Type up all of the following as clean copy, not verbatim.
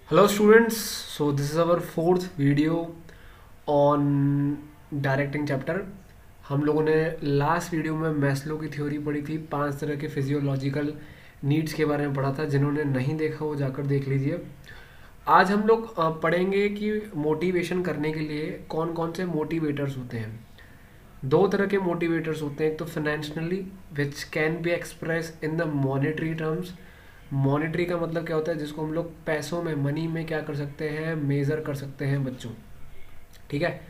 Hello students, so this is our fourth video on directing chapter. हम लोगों ने last video में Maslow की थ्योरी पढ़ी थी, 5 तरह के फिजियोलॉजिकल नीड्स के बारे में पढ़ा था। जिन्होंने नहीं देखा वो जाकर देख लीजिए। आज हम लोग पढ़ेंगे कि मोटिवेशन करने के लिए कौन कौन से मोटिवेटर्स होते हैं। 2 तरह के मोटिवेटर्स होते हैं, एक तो financially which can be express in the monetary terms. Monetary का मतलब क्या होता है, जिसको हम लोग पैसों में, मनी में क्या कर सकते हैं, मेज़र कर सकते हैं बच्चों। ठीक है,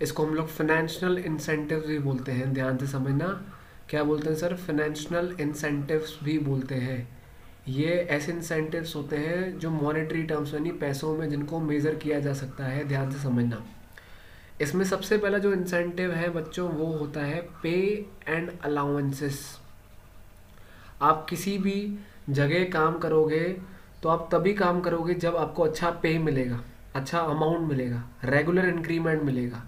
इसको हम लोग फाइनेंशियल इंसेंटिव्स भी बोलते हैं। ध्यान से समझना, क्या बोलते हैं सर, फाइनेंशियल इंसेंटिव्स भी बोलते हैं। ये ऐसे इंसेंटिव्स होते हैं जो मॉनेटरी टर्म्स यानी पैसों में जिनको मेज़र किया जा सकता है। ध्यान से समझना। इसमें सबसे पहला जो इंसेंटिव है बच्चों वो होता है पे एंड अलाउंसेस। आप किसी भी जगह काम करोगे तो आप तभी काम करोगे जब आपको अच्छा पे मिलेगा, अच्छा अमाउंट मिलेगा, रेगुलर इंक्रीमेंट मिलेगा।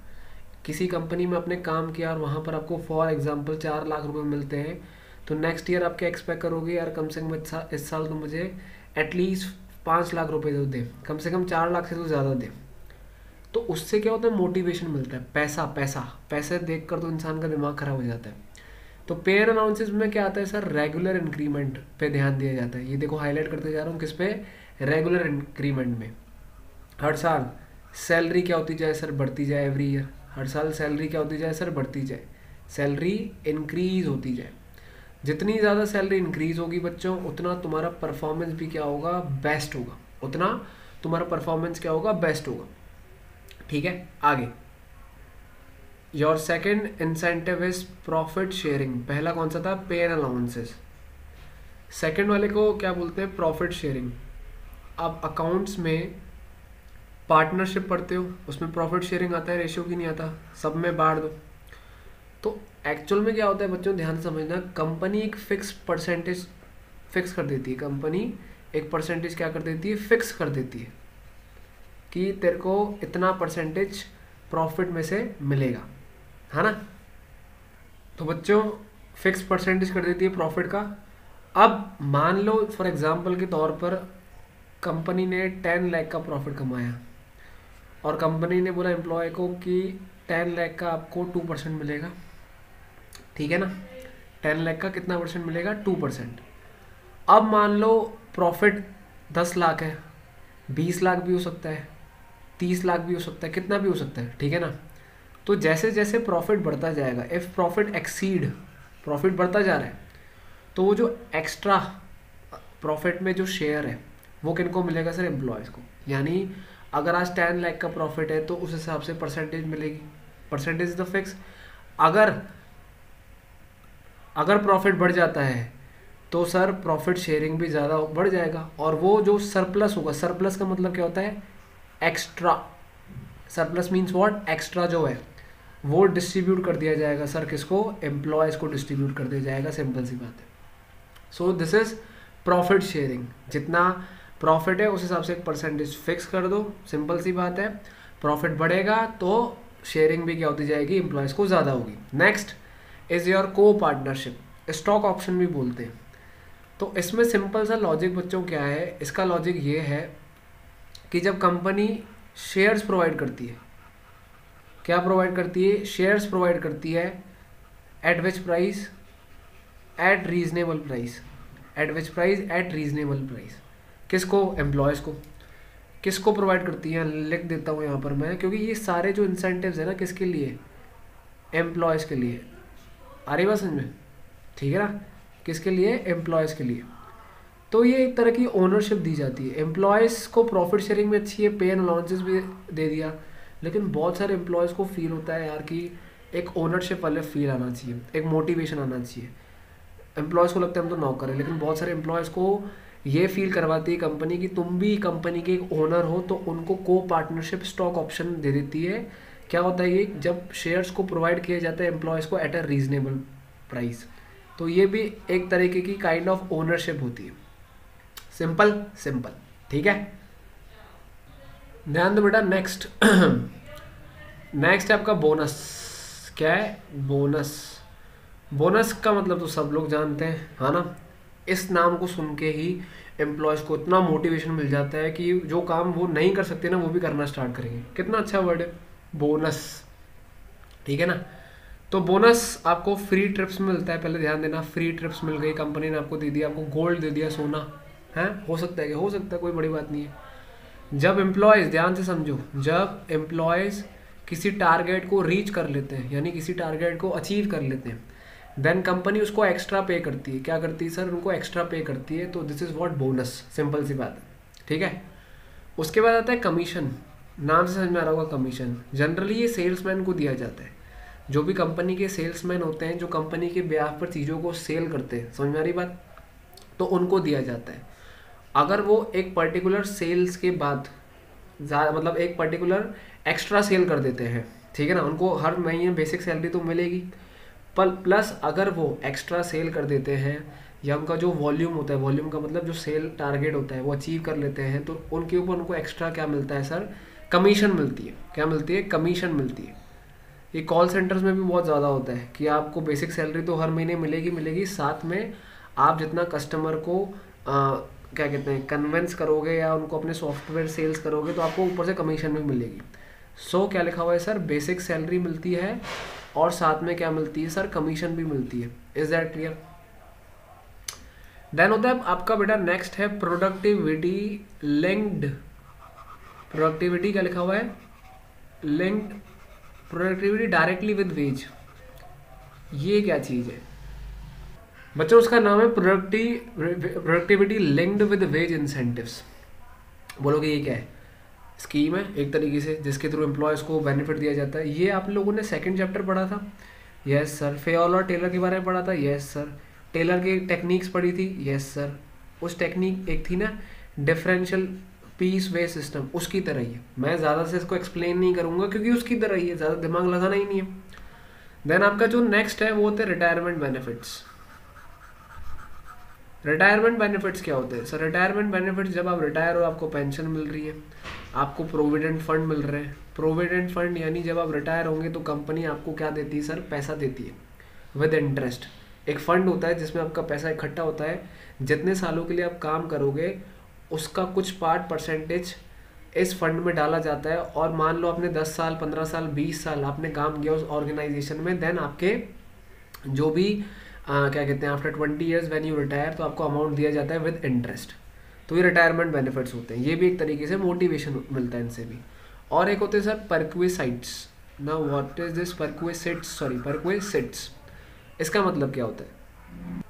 किसी कंपनी में आपने काम किया और वहाँ पर आपको फॉर एग्जांपल 4 लाख रुपए मिलते हैं, तो नेक्स्ट ईयर आप क्या एक्सपेक्ट करोगे, यार कम से कम इस साल तो मुझे एटलीस्ट 5 लाख रुपए तो दे, कम से कम 4 लाख से तो ज़्यादा दे। तो उससे क्या होता है, मोटिवेशन मिलता है। पैसा पैसा पैसे देख कर तो इंसान का दिमाग खराब हो जाता है। तो पेयर अनाउंसेस में क्या आता है सर, रेगुलर इंक्रीमेंट पे ध्यान दिया जाता है। ये देखो हाईलाइट करते जा रहा हूँ, किस पे, रेगुलर इंक्रीमेंट में। हर साल सैलरी क्या होती जाए सर, बढ़ती जाए एवरी ईयर। हर साल सैलरी क्या होती जाए सर, बढ़ती जाए, सैलरी इंक्रीज होती जाए। जितनी ज़्यादा सैलरी इंक्रीज होगी बच्चों, उतना तुम्हारा परफॉर्मेंस भी क्या होगा, बेस्ट होगा। उतना तुम्हारा परफॉर्मेंस क्या होगा, बेस्ट होगा। ठीक है, आगे। Your second incentive is profit sharing. पहला कौन सा था, पे एंड अलाउंसेस। सेकेंड वाले को क्या बोलते हैं, प्रॉफिट शेयरिंग। आप अकाउंट्स में पार्टनरशिप पढ़ते हो, उसमें प्रॉफिट शेयरिंग आता है, रेशियो की नहीं आता, सब में बांट दो। तो एक्चुअल में क्या होता है बच्चों, ध्यान समझना, कंपनी एक फिक्स परसेंटेज फिक्स कर देती है। कंपनी एक परसेंटेज क्या कर देती है, फिक्स कर देती है कि तेरे को इतना परसेंटेज प्रॉफिट में से मिलेगा, है ना। तो बच्चों फिक्स परसेंटेज कर देती है प्रॉफिट का। अब मान लो फॉर एग्जांपल के तौर पर कंपनी ने 10 लाख का प्रॉफिट कमाया और कंपनी ने बोला एम्प्लॉय को कि 10 लाख का आपको 2% मिलेगा। ठीक है ना, 10 लाख का कितना परसेंट मिलेगा, 2%। अब मान लो प्रॉफिट 10 लाख है, 20 लाख भी हो सकता है, 30 लाख भी हो सकता है, कितना भी हो सकता है। ठीक है ना। तो जैसे जैसे प्रॉफिट बढ़ता जाएगा, इफ प्रॉफिट एक्सीड, प्रॉफिट बढ़ता जा रहा है, तो वो जो एक्स्ट्रा प्रॉफिट में जो शेयर है वो किनको मिलेगा सर, एम्प्लॉयज़ को। यानी अगर आज 10 लाख का प्रॉफिट है तो उस हिसाब से परसेंटेज मिलेगी, परसेंटेज इज द फिक्स। अगर अगर प्रॉफिट बढ़ जाता है तो सर प्रॉफिट शेयरिंग भी ज़्यादा बढ़ जाएगा, और वो जो सरप्लस होगा, सरप्लस का मतलब क्या होता है, extra. Surplus means what, extra जो है वो डिस्ट्रीब्यूट कर दिया जाएगा सर, किसको, एम्प्लॉयज़ को डिस्ट्रीब्यूट कर दिया जाएगा। सिंपल सी बात है। So this is profit sharing. जितना प्रॉफिट है उस हिसाब से एक परसेंटेज फिक्स कर दो, सिंपल सी बात है। प्रॉफिट बढ़ेगा तो शेयरिंग भी क्या होती जाएगी, एम्प्लॉयज़ को ज़्यादा होगी। नेक्स्ट इज योर को पार्टनरशिप, स्टॉक ऑप्शन भी बोलते हैं। तो इसमें सिंपल सा लॉजिक बच्चों क्या है, इसका लॉजिक ये है कि जब कंपनी शेयर्स प्रोवाइड करती है, क्या प्रोवाइड करती है, शेयर्स प्रोवाइड करती है, एट विच price, eight reasonable price. Eight विच प्राइस, एट रीजनेबल प्राइस। किसको, एम्प्लॉयज़ को। किसको प्रोवाइड करती है, लिख देता हूँ यहाँ पर मैं, क्योंकि ये सारे जो इंसेंटिव्स है ना, किसके लिए, एम्प्लॉयज़ के लिए। आ रही बात समझ में, ठीक है ना, किसके लिए, एम्प्लॉयज़ के लिए। तो ये एक तरह की ओनरशिप दी जाती है एम्प्लॉयज़ को। प्रॉफिट शेयरिंग में अच्छी है, पे एंड अलाउंसेस भी दे दिया, लेकिन बहुत सारे एम्प्लॉयज़ को फील होता है यार कि एक ओनरशिप वाले फील आना चाहिए, एक मोटिवेशन आना चाहिए। एम्प्लॉयज़ को लगता है हम तो नौकर है, लेकिन बहुत सारे एम्प्लॉयज़ को ये फील करवाती है कंपनी की तुम भी कंपनी के एक ओनर हो, तो उनको को पार्टनरशिप स्टॉक ऑप्शन दे देती है। क्या होता है ये, जब शेयर्स को प्रोवाइड किया जाता है एम्प्लॉयज़ को एट अ रीजनेबल प्राइस, तो ये भी एक तरीके की काइंड ऑफ ओनरशिप होती है। सिंपल सिंपल, ठीक है। ध्यान दो बेटा। नेक्स्ट नेक्स्ट है आपका बोनस। क्या है, बोनस। बोनस का मतलब तो सब लोग जानते हैं, है ना। इस नाम को सुन के ही एम्प्लॉयज़ को इतना मोटिवेशन मिल जाता है कि जो काम वो नहीं कर सकते ना वो भी करना स्टार्ट करेंगे। कितना अच्छा वर्ड है बोनस, ठीक है ना। तो बोनस आपको फ्री ट्रिप्स में मिलता है, पहले ध्यान देना, फ्री ट्रिप्स मिल गई, कंपनी ने आपको दे दिया, आपको गोल्ड दे दिया, सोना है, हो सकता है कि हो सकता है, कोई बड़ी बात नहीं है। जब एम्प्लॉयज़, ध्यान से समझो, जब एम्प्लॉयज़ किसी टारगेट को रीच कर लेते हैं, यानी किसी टारगेट को अचीव कर लेते हैं, देन कंपनी उसको एक्स्ट्रा पे करती है। क्या करती है सर? उनको एक्स्ट्रा पे करती है। तो this is what bonus, simple सी बात है, ठीक है। उसके बाद आता है कमीशन। नाम से समझ में आ रहा होगा कमीशन। जनरली ये सेल्समैन को दिया जाता है। जो भी कंपनी के सेल्समैन होते हैं, जो कंपनी के ब्याह पर चीज़ों को सेल करते हैं, समझ में आ रही बात, तो उनको दिया जाता है। अगर वो एक पर्टिकुलर सेल्स के बाद मतलब एक पर्टिकुलर एक्स्ट्रा सेल कर देते हैं, ठीक है ना, उनको हर महीने बेसिक सैलरी तो मिलेगी, प्लस अगर वो एक्स्ट्रा सेल कर देते हैं या उनका जो वॉल्यूम होता है, वॉल्यूम का मतलब जो सेल टारगेट होता है वो अचीव कर लेते हैं, तो उनके ऊपर उनको एक्स्ट्रा क्या मिलता है सर? कमीशन मिलती है। क्या मिलती है? कमीशन मिलती है। ये कॉल सेंटर्स में भी बहुत ज़्यादा होता है कि आपको बेसिक सैलरी तो हर महीने मिलेगी, साथ में आप जितना कस्टमर को क्या कहते हैं, कन्विंस करोगे या उनको अपने सॉफ्टवेयर सेल्स करोगे तो आपको ऊपर से कमीशन भी मिलेगी। सो क्या लिखा हुआ है सर? बेसिक सैलरी मिलती है और साथ में क्या मिलती है सर? कमीशन भी मिलती है। Is that clear? देन होता है आपका बेटा नेक्स्ट है प्रोडक्टिविटी लिंक्ड। प्रोडक्टिविटी क्या लिखा हुआ है? Linked productivity directly with wage. ये क्या चीज़ है बच्चों? उसका नाम है productivity linked with wage incentives. बोलोगे ये क्या है? स्कीम है एक तरीके से जिसके थ्रू एम्प्लॉयज़ को बेनिफिट दिया जाता है। ये आप लोगों ने सेकंड चैप्टर पढ़ा था, यस सर। फेयोल और टेलर के बारे में पढ़ा था, यस सर। टेलर की टेक्निक्स पढ़ी थी, यस सर। उस टेक्निक एक थी ना डिफरेंशियल पीस वे सिस्टम, उसकी तरह ही है। मैं ज़्यादा से इसको एक्सप्लेन नहीं करूँगा क्योंकि उसकी तरह ही है, ज़्यादा दिमाग लगाना ही नहीं है। देन आपका जो नेक्स्ट है वो होते हैं रिटायरमेंट बेनिफिट्स। रिटायरमेंट बेनिफिट्स क्या होते हैं सर? रिटायरमेंट बेनिफिट्स, जब आप रिटायर हो आपको पेंशन मिल रही है, आपको प्रोविडेंट फंड मिल रहे हैं। प्रोविडेंट फंड यानी जब आप रिटायर होंगे तो कंपनी आपको क्या देती है सर? पैसा देती है विद इंटरेस्ट। एक फंड होता है जिसमें आपका पैसा इकट्ठा होता है, जितने सालों के लिए आप काम करोगे उसका कुछ पार्ट परसेंटेज इस फंड में डाला जाता है। और मान लो आपने 10 साल 15 साल 20 साल आपने काम किया उस ऑर्गेनाइजेशन में, देन आपके जो भी क्या कहते हैं after 20 years when you retire, तो आपको अमाउंट दिया जाता है विद इंटरेस्ट। तो ये रिटायरमेंट बेनिफिट्स होते हैं। ये भी एक तरीके से मोटिवेशन मिलता है इनसे भी। और एक होते हैं sir perquisites. Now what is this perquisites? Sorry, perquisites, इसका मतलब क्या होता है?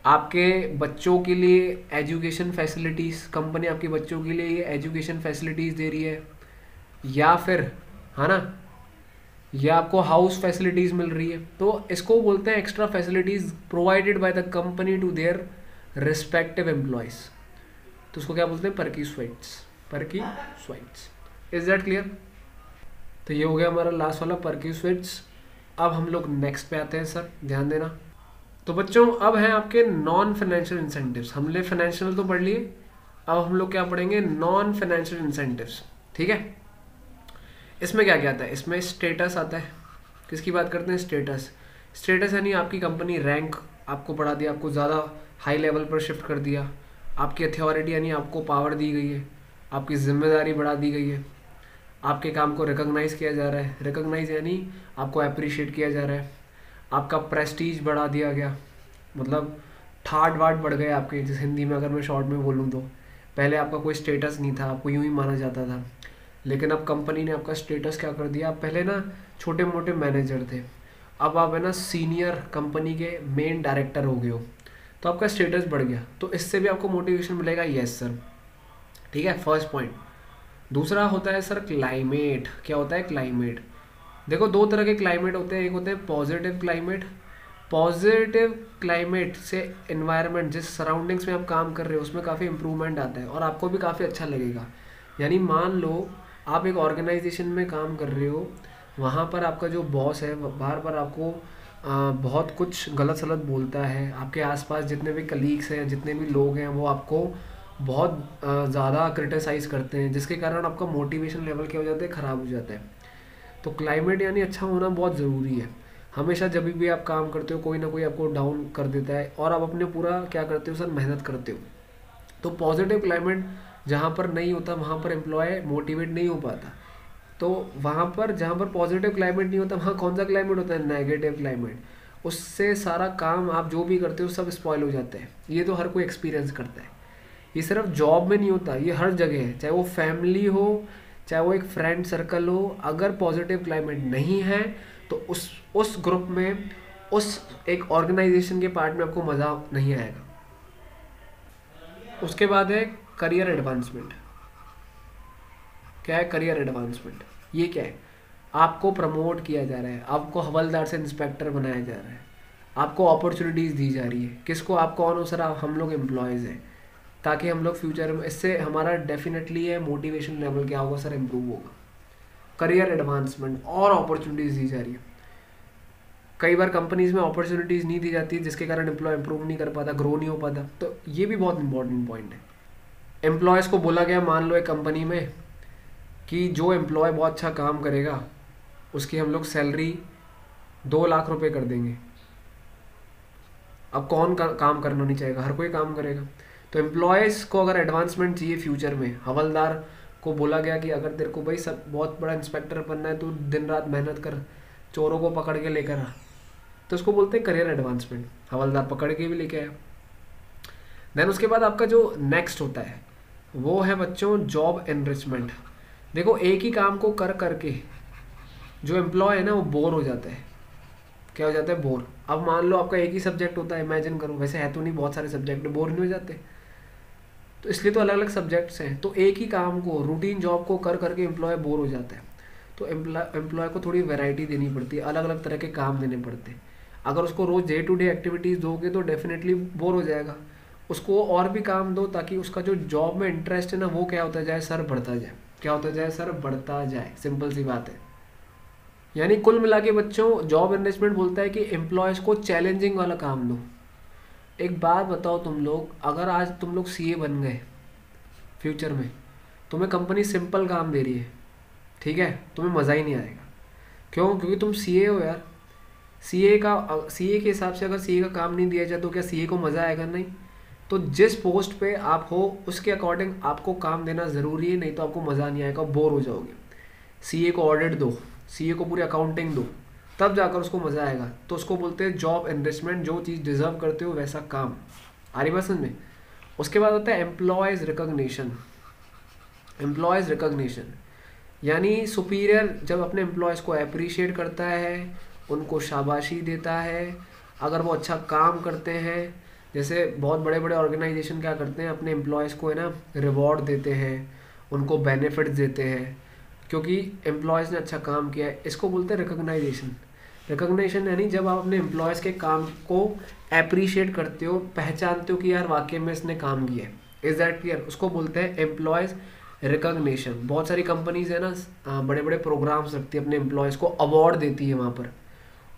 आपके बच्चों के लिए एजुकेशन फैसिलिटीज़, कंपनी आपके बच्चों के लिए एजुकेशन फैसिलिटीज़ दे रही है, या फिर है ना, या आपको हाउस फैसिलिटीज़ मिल रही है, तो इसको बोलते हैं extra facilities provided by the company to their respective employees. तो उसको क्या बोलते हैं? Perquisites. Perquisites. Is that clear? तो ये हो गया हमारा लास्ट वाला परक्विसाइट्स। अब हम लोग नेक्स्ट पे आते हैं सर, ध्यान देना। तो बच्चों अब हैं आपके नॉन फाइनेंशियल इंसेंटिव्स। हमने फाइनेंशियल तो पढ़ लिए, अब हम लोग क्या पढ़ेंगे? नॉन फाइनेंशियल इंसेंटिव्स, ठीक है। इसमें क्या क्या आता है? इसमें स्टेटस आता है। किसकी बात करते हैं? स्टेटस। स्टेटस यानी आपकी कंपनी रैंक आपको बढ़ा दिया, आपको ज़्यादा हाई लेवल पर शिफ्ट कर दिया। आपकी अथॉरिटी यानी आपको पावर दी गई है, आपकी जिम्मेदारी बढ़ा दी गई है, आपके काम को रिकॉग्नाइज़ किया जा रहा है। रिकॉग्नाइज यानी आपको अप्रिशिएट किया जा रहा है। आपका प्रेस्टीज बढ़ा दिया गया, मतलब ठाट वाट बढ़ गए आपके, जिस हिंदी में अगर मैं शॉर्ट में बोलूँ तो। पहले आपका कोई स्टेटस नहीं था, आपको यूं ही माना जाता था, लेकिन अब कंपनी ने आपका स्टेटस क्या कर दिया? आप पहले ना छोटे मोटे मैनेजर थे, अब आप है ना सीनियर कंपनी के मेन डायरेक्टर हो गए हो, तो आपका स्टेटस बढ़ गया। तो इससे भी आपको मोटिवेशन मिलेगा, यस सर, ठीक है, फर्स्ट पॉइंट। दूसरा होता है सर क्लाइमेट। क्या होता है? क्लाइमेट। देखो दो तरह के क्लाइमेट होते हैं, एक होते हैं पॉजिटिव क्लाइमेट। पॉजिटिव क्लाइमेट से एनवायरनमेंट, जिस सराउंडिंग्स में आप काम कर रहे हो उसमें काफ़ी इंप्रूवमेंट आता है और आपको भी काफ़ी अच्छा लगेगा। यानी मान लो आप एक ऑर्गेनाइजेशन में काम कर रहे हो, वहाँ पर आपका जो बॉस है बार बार आपको बहुत कुछ गलत सलत बोलता है, आपके आसपास जितने भी कलीग्स हैं, जितने भी लोग हैं, वो आपको बहुत ज़्यादा क्रिटिसाइज़ करते हैं, जिसके कारण आपका मोटिवेशन लेवल क्या हो जाता है? ख़राब हो जाता है। तो क्लाइमेट यानी अच्छा होना बहुत ज़रूरी है। हमेशा जब भी आप काम करते हो कोई ना कोई आपको डाउन कर देता है और आप अपने पूरा क्या करते हो सर? मेहनत करते हो। तो पॉजिटिव क्लाइमेट जहाँ पर नहीं होता वहाँ पर एम्प्लॉय मोटिवेट नहीं हो पाता। तो वहाँ पर जहाँ पर पॉजिटिव क्लाइमेट नहीं होता वहाँ कौन सा क्लाइमेट होता है, नेगेटिव क्लाइमेट। उससे सारा काम आप जो भी करते हो सब स्पॉइल हो जाते हैं। ये तो हर कोई एक्सपीरियंस करता है। ये सिर्फ जॉब में नहीं होता, ये हर जगह है, चाहे वो फैमिली हो, चाहे वो एक फ्रेंड सर्कल हो। अगर पॉजिटिव क्लाइमेट नहीं है तो उस ग्रुप में, उस एक ऑर्गेनाइजेशन के पार्ट में आपको मज़ा नहीं आएगा। उसके बाद है करियर एडवांसमेंट। क्या है करियर एडवांसमेंट? ये क्या है? आपको प्रमोट किया जा रहा है, आपको हवलदार से इंस्पेक्टर बनाया जा रहा है, आपको अपॉर्चुनिटीज़ दी जा रही है। किसको? आप कौन हो सर? आप हम लोग एम्प्लॉयज़ हैं, ताकि हम लोग फ्यूचर में, इससे हमारा डेफिनेटली है मोटिवेशन लेवल क्या होगा सर, इम्प्रूव होगा। करियर एडवांसमेंट और अपॉर्चुनिटीज़ दी जा रही है। कई बार कंपनीज में अपॉर्चुनिटीज़ नहीं दी जाती, जिसके कारण एम्प्लॉय इंप्रूव नहीं कर पाता, ग्रो नहीं हो पाता। तो ये भी बहुत इंपॉर्टेंट पॉइंट है। एम्प्लॉयज़ को बोला गया, मान लो एक कंपनी में, कि जो एम्प्लॉय बहुत अच्छा काम करेगा उसकी हम लोग सैलरी 2 लाख रुपए कर देंगे। अब कौन काम करना नहीं चाहेगा? हर कोई काम करेगा। तो एम्प्लॉयज़ को अगर एडवांसमेंट चाहिए फ्यूचर में, हवलदार को बोला गया कि अगर तेरे को भाई सब बहुत बड़ा इंस्पेक्टर बनना है तो दिन रात मेहनत कर, चोरों को पकड़ के लेकर आ, तो उसको बोलते हैं करियर एडवांसमेंट। हवलदार पकड़ के भी लेके आया। देन उसके बाद आपका जो नेक्स्ट होता है वो है बच्चों जॉब एनरिचमेंट। देखो, एक ही काम को कर करके जो एम्प्लॉय है ना वो बोर हो जाता है। क्या हो जाता है? बोर। अब मान लो आपका एक ही सब्जेक्ट होता है, इमेजिन करो, वैसे है तो नहीं, बहुत सारे सब्जेक्ट, बोर नहीं हो जाते? तो इसलिए तो अलग अलग सब्जेक्ट्स हैं। तो एक ही काम को, रूटीन जॉब को कर करके एम्प्लॉय बोर हो जाता है। तो एम्प्लॉय को थोड़ी वैरायटी देनी पड़ती है, अलग अलग तरह के काम देने पड़ते हैं। अगर उसको रोज़ डे टू डे एक्टिविटीज़ दोगे तो डेफिनेटली बोर हो जाएगा। उसको और भी काम दो ताकि उसका जो जॉब में इंटरेस्ट है ना वो क्या होता जाए सर, बढ़ता जाए। क्या होता जाए सर? बढ़ता जाए। सिंपल सी बात है। यानी कुल मिला के बच्चों जॉब एनरिचमेंट बोलता है कि एम्प्लॉयज़ को चैलेंजिंग वाला काम दो। एक बात बताओ, तुम लोग अगर आज तुम लोग सीए बन गए, फ्यूचर में तुम्हें कंपनी सिंपल काम दे रही है, ठीक है, तुम्हें मज़ा ही नहीं आएगा। क्यों? क्योंकि तुम सीए हो यार। सीए के हिसाब से अगर सीए का काम नहीं दिया जाए तो क्या सीए को मज़ा आएगा? नहीं। तो जिस पोस्ट पे आप हो उसके अकॉर्डिंग आपको काम देना ज़रूरी है, नहीं तो आपको मज़ा नहीं आएगा, बोर हो जाओगे। सीए को ऑडिट दो, सीए को पूरी अकाउंटिंग दो, तब जाकर उसको मज़ा आएगा। तो उसको बोलते हैं जॉब एनरिचमेंट। जो चीज़ डिज़र्व करते हो वैसा काम। आ रही बात समझ में? उसके बाद होता है एम्प्लॉयज़ रिकॉग्निशन। एम्प्लॉयज़ रिकॉग्निशन यानी सुपीरियर जब अपने एम्प्लॉयज़ को अप्रिशिएट करता है, उनको शाबाशी देता है अगर वो अच्छा काम करते हैं। जैसे बहुत बड़े बड़े ऑर्गेनाइजेशन क्या करते हैं, अपने एम्प्लॉयज़ को है ना रिवॉर्ड देते हैं, उनको बेनिफिट्स देते हैं, क्योंकि एम्प्लॉयज़ ने अच्छा काम किया है। इसको बोलते हैं रिकॉग्नाइजेशन। रिकॉग्निशन यानी जब आप अपने एम्प्लॉयज़ के काम को अप्रिशिएट करते हो, पहचानते हो कि यार वाकई में इसने काम किया है। Is that clear? उसको बोलते हैं एम्प्लॉयज़ रिकॉग्निशन। बहुत सारी कंपनीज है ना बड़े बड़े प्रोग्राम्स रखती है, अपने एम्प्लॉयज़ को अवार्ड देती है वहाँ पर,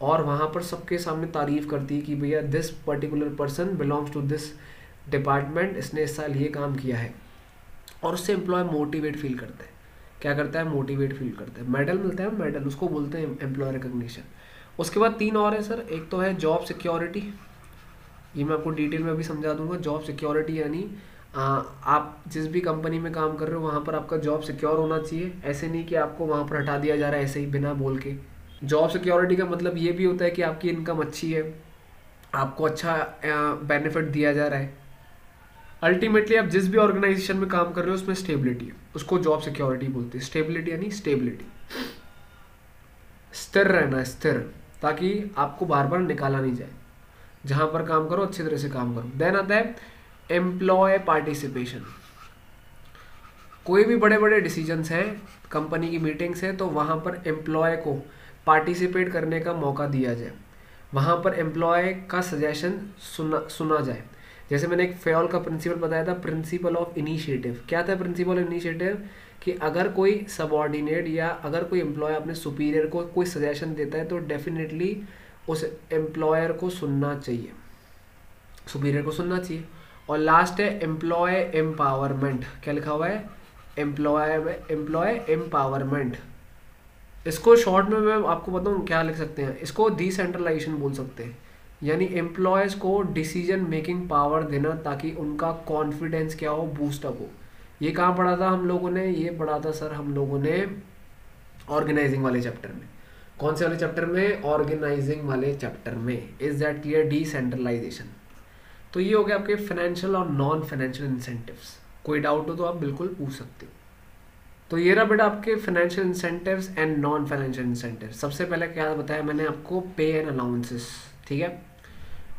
और वहाँ पर सबके सामने तारीफ़ करती है कि भैया this particular person belongs to this department, इसने इस साल ये काम किया है। और उससे एम्प्लॉय मोटिवेट फील करता है। क्या करता है? मोटिवेट फील करता है। मेडल मिलता है, मेडल, उसको बोलते हैं एम्प्लॉय रिकॉग्निशन। उसके बाद 3 और है सर। एक तो है जॉब सिक्योरिटी, ये मैं आपको डिटेल में भी समझा दूंगा। जॉब सिक्योरिटी यानी आप जिस भी कंपनी में काम कर रहे हो वहाँ पर आपका जॉब सिक्योर होना चाहिए। ऐसे नहीं कि आपको वहाँ पर हटा दिया जा रहा है ऐसे ही बिना बोल के। जॉब सिक्योरिटी का मतलब ये भी होता है कि आपकी इनकम अच्छी है, आपको अच्छा बेनिफिट दिया जा रहा है। अल्टीमेटली आप जिस भी ऑर्गेनाइजेशन में काम कर रहे हो उसमें स्टेबिलिटी है, उसको जॉब सिक्योरिटी बोलते हैं। स्टेबिलिटी यानी स्टेबिलिटी, स्थिर रहना है, स्थिर, ताकि आपको बार बार निकाला नहीं जाए। जहाँ पर काम करो अच्छी तरह से काम करो। देन आता है एम्प्लॉय पार्टिसिपेशन। कोई भी बड़े बड़े डिसीजंस हैं, कंपनी की मीटिंग्स है, तो वहाँ पर एम्प्लॉय को पार्टिसिपेट करने का मौका दिया जाए, वहाँ पर एम्प्लॉय का सजेशन सुना जाए। जैसे मैंने एक फेल का प्रिंसिपल बताया था, प्रिंसिपल ऑफ इनिशिएटिव। क्या था प्रिंसिपल ऑफ इनिशिएटिव? कि अगर कोई सबऑर्डिनेट या अगर कोई एम्प्लॉय अपने सुपीरियर को कोई सजेशन देता है तो डेफिनेटली उस एम्प्लॉयर को सुनना चाहिए, सुपीरियर को सुनना चाहिए। और लास्ट है एम्प्लॉय एम्पावरमेंट। क्या लिखा हुआ है? Employ empowerment. इसको शॉर्ट में मैं आपको बताऊँ क्या लिख सकते हैं, इसको डिसेंट्रलाइजेशन बोल सकते हैं। यानी एम्प्लॉयज़ को डिसीजन मेकिंग पावर देना ताकि उनका कॉन्फिडेंस क्या हो, बूस्टअप हो। ये कहाँ पढ़ा था हम लोगों ने? ये पढ़ा था सर हम लोगों ने ऑर्गेनाइजिंग वाले चैप्टर में। कौन से वाले चैप्टर में? ऑर्गेनाइजिंग वाले चैप्टर में। Is that clear? डिसेंट्रलाइजेशन। तो ये हो गया आपके फाइनेंशियल और नॉन फाइनेंशियल इंसेंटिव्स। कोई डाउट हो तो आप बिल्कुल पूछ सकते हो। तो ये रहा बेटा आपके financial incentives and non financial incentives. सबसे पहले क्या बताया मैंने आपको? पे एंड अलाउंसेस। ठीक है,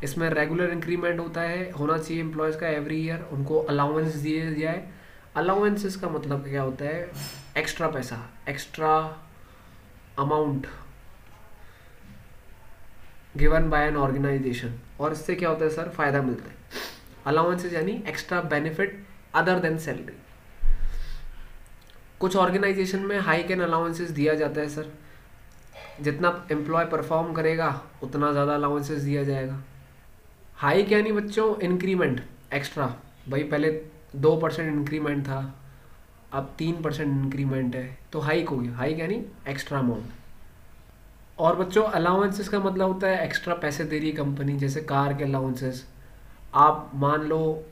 इसमें रेगुलर इंक्रीमेंट होता है, होना चाहिए एम्प्लॉयज़ का एवरी ईयर, उनको अलाउंस दिए जाए। अलाउंसेस का मतलब क्या होता है? एक्स्ट्रा पैसा, extra amount given by an organisation. और इससे क्या होता है सर? फायदा मिलता है। अलाउंसेस यानी extra benefit other than salary. कुछ ऑर्गेनाइजेशन में हाइक एंड अलाउंसेस दिया जाता है सर, जितना एम्प्लॉय परफॉर्म करेगा उतना ज़्यादा अलाउंसेस दिया जाएगा। हाइक यानी बच्चों इंक्रीमेंट, एक्स्ट्रा। भाई पहले 2% इंक्रीमेंट था, अब 3% इंक्रीमेंट है, तो हाइक हो गया। हाइक यानी एक्स्ट्रा अमाउंट। और बच्चों अलाउंसेस का मतलब होता है एक्स्ट्रा पैसे दे रही कंपनी, जैसे कार के अलाउंसेस। आप मान लो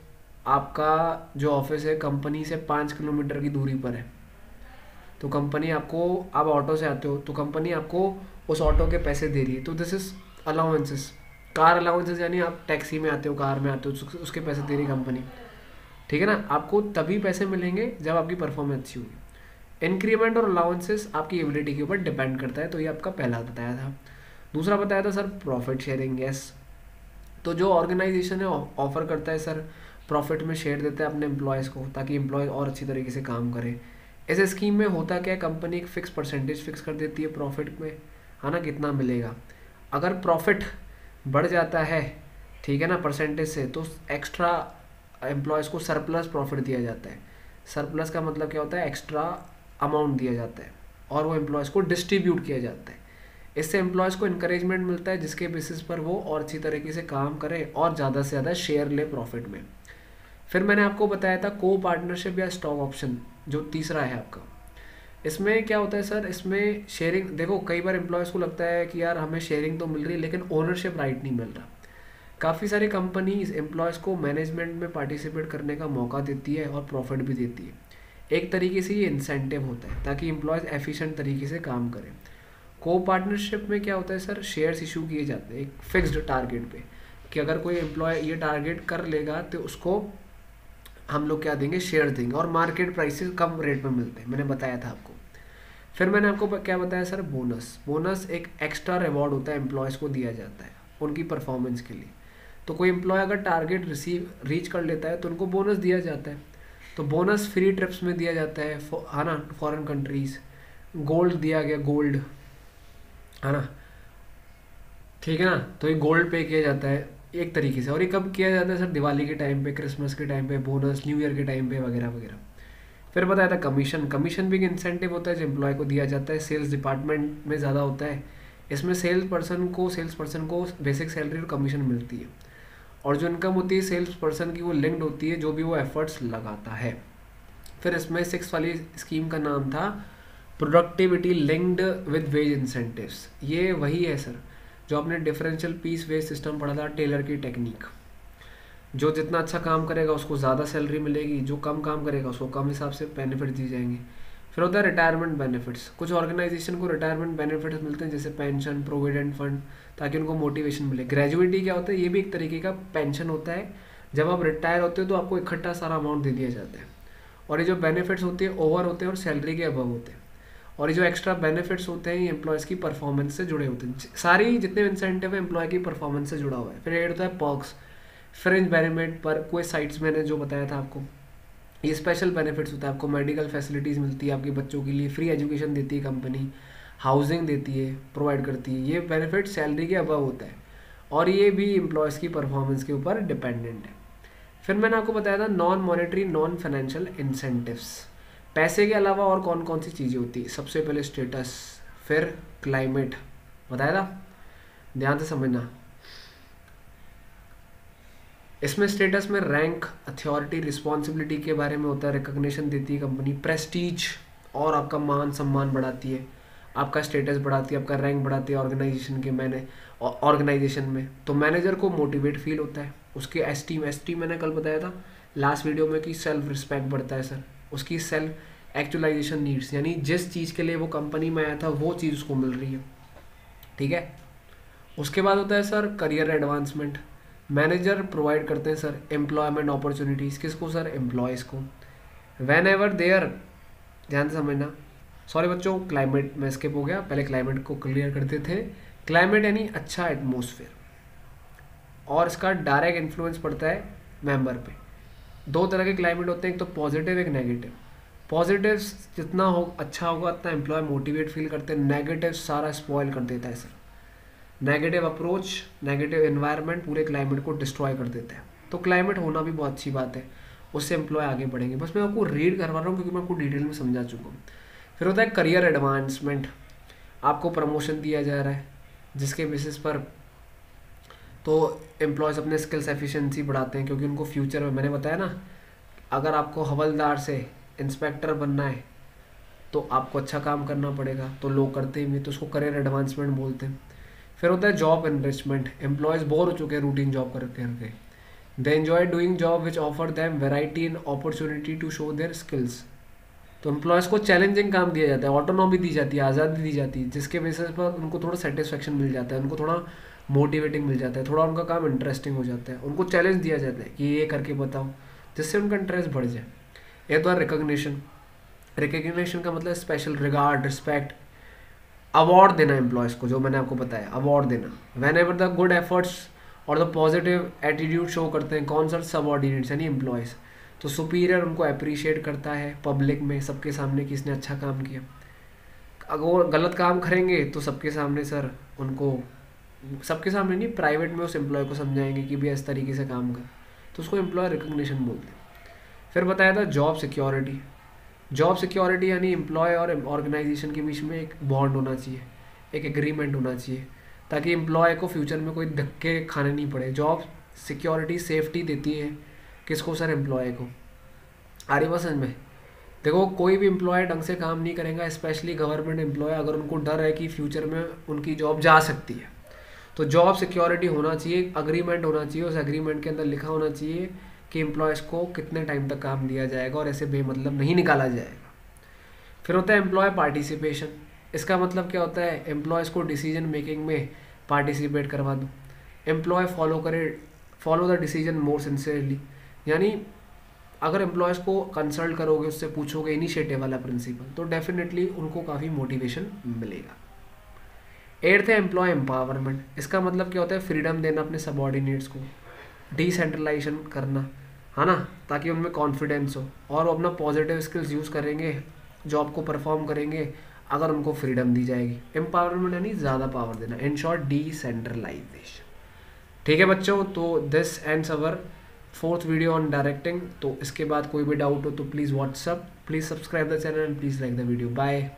आपका जो ऑफिस है कंपनी से 5 किलोमीटर की दूरी पर है, तो कंपनी आपको, आप ऑटो से आते हो तो कंपनी आपको उस ऑटो के पैसे दे रही है, तो this is allowances. Car allowances यानी आप टैक्सी में आते हो, कार में आते हो, उसके पैसे दे रही कंपनी। ठीक है ना, आपको तभी पैसे मिलेंगे जब आपकी परफॉर्मेंस अच्छी होगी। इंक्रीमेंट और अलाउंसेस आपकी एबिलिटी के ऊपर डिपेंड करता है। तो ये आपका पहला बताया था। दूसरा बताया था सर प्रॉफिट शेयरिंग। यस, तो जो ऑर्गेनाइजेशन है ऑफर करता है सर, प्रॉफिट में शेयर देता है अपने एम्प्लॉयज़ को ताकि एम्प्लॉय और अच्छी तरीके से काम करे। ऐसे स्कीम में होता क्या है, कंपनी एक फिक्स परसेंटेज फिक्स कर देती है प्रॉफिट में, है ना, कितना मिलेगा। अगर प्रॉफिट बढ़ जाता है, ठीक है ना, परसेंटेज से, तो एक्स्ट्रा एम्प्लॉयज़ को सरप्लस प्रॉफिट दिया जाता है। सरप्लस का मतलब क्या होता है? एक्स्ट्रा अमाउंट दिया जाता है और वो एम्प्लॉयज़ को डिस्ट्रीब्यूट किया जाता है। इससे एम्प्लॉयज़ को इनकरेजमेंट मिलता है जिसके बेसिस पर वो और अच्छी तरीके से काम करे और ज़्यादा से ज़्यादा शेयर ले प्रॉफिट में। फिर मैंने आपको बताया था को पार्टनरशिप या स्टॉक ऑप्शन, जो तीसरा है आपका। इसमें क्या होता है सर? इसमें शेयरिंग, देखो कई बार एम्प्लॉयज़ को लगता है कि यार हमें शेयरिंग तो मिल रही है लेकिन ओनरशिप राइट नहीं मिल रहा। काफ़ी सारी कंपनीज एम्प्लॉयज़ को मैनेजमेंट में पार्टिसिपेट करने का मौका देती है और प्रॉफिट भी देती है। एक तरीके से ये इंसेंटिव होता है ताकि एम्प्लॉयज़ एफिशिएंट तरीके से काम करें। को पार्टनरशिप में क्या होता है सर? शेयर्स इशू किए जाते हैं एक फिक्स्ड टारगेट पे, कि अगर कोई एम्प्लॉय ये टारगेट कर लेगा तो उसको हम लोग क्या देंगे? शेयर देंगे, और मार्केट प्राइसेस कम रेट में मिलते हैं, मैंने बताया था आपको। फिर मैंने आपको क्या बताया सर? बोनस। बोनस एक एक्स्ट्रा रिवॉर्ड होता है, एम्प्लॉयज़ को दिया जाता है उनकी परफॉर्मेंस के लिए। तो कोई एम्प्लॉय अगर टारगेट रीच कर लेता है तो उनको बोनस दिया जाता है। तो बोनस फ्री ट्रिप्स में दिया जाता है ना, फॉरेन कंट्रीज़। गोल्ड दिया गया, गोल्ड, है ना, ठीक है ना, तो ये गोल्ड पे किया जाता है एक तरीके से। और ये कब किया जाता है सर? दिवाली के टाइम पे, क्रिसमस के टाइम पे, बोनस, न्यू ईयर के टाइम पे वगैरह वगैरह। फिर बताया था कमीशन। कमीशन भी एक इंसेंटिव होता है जो एम्प्लॉय को दिया जाता है, सेल्स डिपार्टमेंट में ज़्यादा होता है। इसमें सेल्स पर्सन को बेसिक सैलरी और कमीशन मिलती है, और जो इनकम होती है सेल्स पर्सन की वो लिंक्ड होती है जो भी वो एफर्ट्स लगाता है। फिर इसमें 6 वाली स्कीम का नाम था productivity linked with wage incentives. ये वही है सर जो आपने डिफरेंशियल पीस वेज सिस्टम पढ़ा था, टेलर की टेक्निक। जो जितना अच्छा काम करेगा उसको ज़्यादा सैलरी मिलेगी, जो कम काम करेगा उसको कम हिसाब से बेनिफिट दिए जाएंगे। फिर होता है रिटायरमेंट बेनिफिट्स। कुछ ऑर्गेनाइजेशन को रिटायरमेंट बेनिफिट्स मिलते हैं जैसे पेंशन, प्रोविडेंट फंड, ताकि उनको मोटिवेशन मिले। ग्रेजुइटी क्या होता है? ये भी एक तरीके का पेंशन होता है। जब आप रिटायर होते हो तो आपको इकट्ठा सारा अमाउंट दे दिया जाता है। और ये जो बेनिफिट्स होते हैं ओवर होते हैं और सैलरी के अबव होते हैं। और ये जो एक्स्ट्रा बेनिफिट्स होते हैं ये एम्प्लॉयज़ की परफॉर्मेंस से जुड़े होते हैं। सारी जितने इंसेंटिव है एम्प्लॉय की परफॉर्मेंस से जुड़ा हुआ है। फिर ये होता है पर्क्स, फ्रिंज बेनिफिट पर कोई साइट्स मैंने जो बताया था आपको, ये स्पेशल बेनिफिट्स होता है। आपको मेडिकल फैसिलिटीज़ मिलती है, आपके बच्चों के लिए फ्री एजुकेशन देती है कंपनी, हाउसिंग देती है, प्रोवाइड करती है। ये बेनिफिट सैलरी के अबव होता है और ये भी एम्प्लॉयज़ की परफॉर्मेंस के ऊपर डिपेंडेंट है। फिर मैंने आपको बताया था non monetary non financial incentives. पैसे के अलावा और कौन कौन सी चीज़ें होती है? सबसे पहले स्टेटस, फिर क्लाइमेट, बताया था, ध्यान से समझना। इसमें स्टेटस में रैंक, अथॉरिटी, रिस्पॉन्सिबिलिटी के बारे में होता है, रिकग्निशन देती है कंपनी, प्रेस्टीज और आपका मान सम्मान बढ़ाती है, आपका स्टेटस बढ़ाती है, आपका रैंक बढ़ाती है ऑर्गेनाइजेशन में। तो मैनेजर को मोटिवेट फील होता है, उसके एस्टीम मैंने कल बताया था लास्ट वीडियो में कि सेल्फ रिस्पेक्ट बढ़ता है सर, उसकी सेल्फ एक्चुअलाइजेशन नीड्स, यानी जिस चीज़ के लिए वो कंपनी में आया था वो चीज़ उसको मिल रही है। ठीक है। उसके बाद होता है sir career advancement. Manager provide करते हैं सर एम्प्लॉयमेंट अपॉर्चुनिटीज़, किसको सर, एम्प्लॉयज़ को। वेन एवर देयर, ध्यान से समझना, सॉरी बच्चों क्लाइमेट में स्किप हो गया, पहले क्लाइमेट को क्लियर करते थे। क्लाइमेट यानी अच्छा एटमोसफेयर, और इसका डायरेक्ट इन्फ्लुएंस पड़ता है मेंबर पे। दो तरह के क्लाइमेट होते हैं, एक तो पॉजिटिव एक नेगेटिव। पॉजिटिव जितना हो अच्छा होगा उतना एम्प्लॉय मोटिवेट फील करते हैं, नेगेटिव सारा स्पॉइल कर देता है sir. Negative approach, negative environment पूरे क्लाइमेट को डिस्ट्रॉय कर देता है। तो क्लाइमेट होना भी बहुत अच्छी बात है, उससे एम्प्लॉय आगे बढ़ेंगे। बस मैं आपको रीड करवा रहा हूँ क्योंकि मैं आपको डिटेल में समझा चुका हूँ। फिर होता है करियर एडवांसमेंट, आपको प्रमोशन दिया जा रहा है जिसके बेसिस पर तो एम्प्लॉयज़ अपने स्किल्स एफिशिएंसी बढ़ाते हैं, क्योंकि उनको फ्यूचर में, मैंने बताया ना, अगर आपको हवलदार से इंस्पेक्टर बनना है तो आपको अच्छा काम करना पड़ेगा, तो लोग करते ही, तो उसको करियर एडवांसमेंट बोलते हैं। फिर होता है जॉब एनरिचमेंट, एम्प्लॉयज़ बोर हो चुके हैं रूटीन जॉब करके, they enjoy doing job which offer them variety and opportunity to show their skills. तो एम्प्लॉयज़ को चैलेंजिंग काम दिया जाता है, ऑटोनॉमी दी जाती है, आज़ादी दी जाती है, जिसके बेसिस पर उनको थोड़ा सेटिस्फेक्शन मिल जाता है, उनको थोड़ा मोटिवेटिंग मिल जाता है, थोड़ा उनका काम इंटरेस्टिंग हो जाता है, उनको चैलेंज दिया जाता है कि ये करके बताओ, जिससे उनका इंटरेस्ट बढ़ जाए। एक तो रिकॉग्निशन, रिकग्निशन का मतलब स्पेशल रिगार्ड, रिस्पेक्ट, अवार्ड देना एम्प्लॉयज़ को, जो मैंने आपको बताया अवार्ड देना। When ever the good efforts और द पॉजिटिव एटीट्यूड शो करते हैं कौन सर, सबऑर्डिनेट्स यानी एम्प्लॉयज़। तो सुपीरियर उनको अप्रिशिएट करता है पब्लिक में, सबके सामने कि इसने अच्छा काम किया। अगर वो गलत काम करेंगे तो सबके सामने सर उनको, सबके सामने नहीं, प्राइवेट में उस एम्प्लॉय को समझाएंगे कि भैया इस तरीके से काम कर, तो उसको एम्प्लॉय रिकग्निशन बोलते हैं। फिर बताया था जॉब सिक्योरिटी। जॉब सिक्योरिटी यानी एम्प्लॉय और ऑर्गेनाइजेशन के बीच में एक बॉन्ड होना चाहिए, एक एग्रीमेंट होना चाहिए, ताकि एम्प्लॉय को फ्यूचर में कोई धक्के खाने नहीं पड़े। जॉब सिक्योरिटी सेफ्टी देती है किसको सर, एम्प्लॉय को। आ रही बात समझ में। देखो कोई भी एम्प्लॉय ढंग से काम नहीं करेगा, स्पेशली गवर्नमेंट एम्प्लॉय, अगर उनको डर है कि फ्यूचर में उनकी जॉब जा सकती है, तो जॉब सिक्योरिटी होना चाहिए, अग्रीमेंट होना चाहिए, उस अग्रीमेंट के अंदर लिखा होना चाहिए कि एम्प्लॉयज़ को कितने टाइम तक काम दिया जाएगा और ऐसे बेमतलब नहीं निकाला जाएगा। फिर होता है एम्प्लॉय पार्टिसिपेशन। इसका मतलब क्या होता है, एम्प्लॉयज़ को डिसीजन मेकिंग में पार्टिसिपेट करवा दो, employee follow the decision more sincerely, यानी अगर एम्प्लॉयज़ को कंसल्ट करोगे, उससे पूछोगे, इनिशिएटिव वाला प्रिंसिपल, तो डेफिनेटली उनको काफ़ी मोटिवेशन मिलेगा। एट्थ है एम्प्लॉय एम्पावरमेंट। इसका मतलब क्या होता है, फ्रीडम देना अपने सबऑर्डिनेट्स को, डिसेंट्रलाइजेशन करना, है ना, ताकि उनमें कॉन्फिडेंस हो और वो अपना पॉजिटिव स्किल्स यूज़ करेंगे, जॉब को परफॉर्म करेंगे अगर उनको फ्रीडम दी जाएगी। एम्पावरमेंट यानी ज़्यादा पावर देना, इन शॉर्ट डिसेंट्रलाइजेशन। ठीक है बच्चों, तो this ends our 4th video on directing. तो इसके बाद कोई भी डाउट हो तो please WhatsApp, please subscribe the channel and please like the video. Bye.